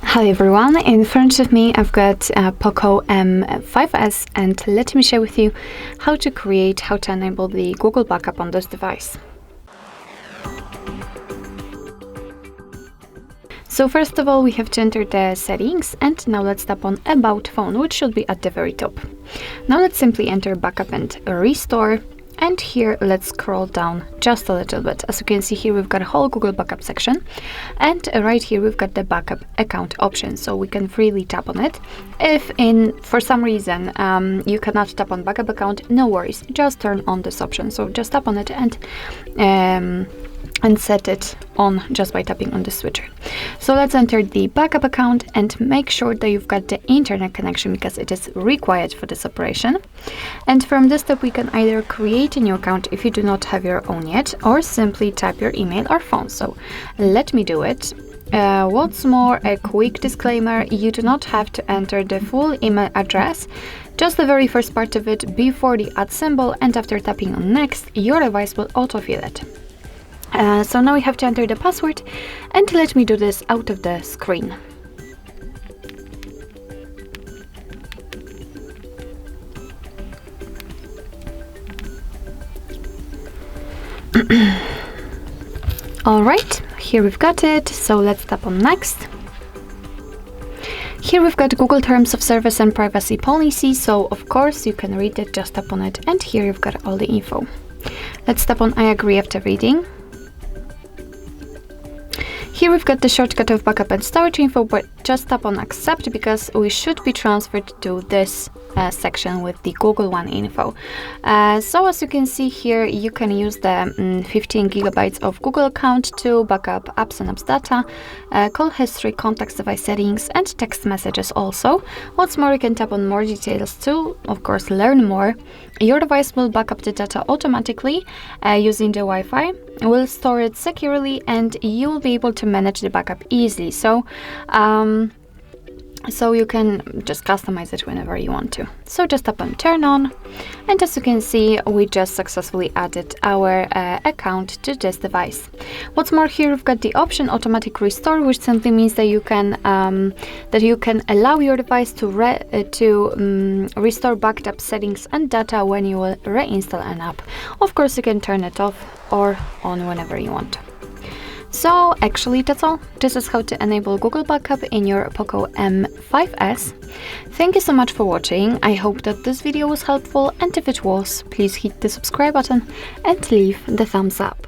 Hi everyone, in front of me I've got POCO M5s, and let me share with you how to enable the Google backup on this device. So first of all, we have to enter the settings, and now let's tap on About Phone, which should be at the very top. Now let's simply enter Backup and Restore. And here, let's scroll down just a little bit. As you can see here, we've got a whole Google Backup section. And right here, we've got the Backup Account option, so we can freely tap on it. If for some reason you cannot tap on Backup Account, no worries. Just turn on this option. So just tap on it and set it on just by tapping on the switcher. So let's enter the backup account and make sure that you've got the internet connection, because it is required for this operation. And from this step, we can either create a new account if you do not have your own yet, or simply type your email or phone. So let me do it. What's more, a quick disclaimer: you do not have to enter the full email address, just the very first part of it before the @ symbol, and after tapping on next, your device will autofill it. So now we have to enter the password, and let me do this out of the screen. Alright, here we've got it, so let's tap on next. Here we've got Google Terms of Service and Privacy Policy, so of course you can read it, just tap on it, and here you've got all the info. Let's tap on I agree after reading. Here we've got the shortcut of backup and storage info, but just tap on accept, because we should be transferred to this section with the Google One info. So as you can see here, you can use the 15 gigabytes of Google account to back up apps and apps data, call history, contacts, device settings, and text messages also. What's more, you can tap on more details to, of course, learn more. Your device will back up the data automatically using the Wi-Fi, will store it securely, and you will be able to manage the backup easily. So you can just customize it whenever you want to. So just tap on turn on, and as you can see, we just successfully added our account to this device. What's more, here we've got the option automatic restore, which simply means that you can allow your device to restore backed up settings and data when you will reinstall an app. Of course, you can turn it off or on whenever you want. So actually that's all. This is how to enable Google Backup in your POCO M5s. Thank you so much for watching. I hope that this video was helpful, and if it was, please hit the subscribe button and leave the thumbs up.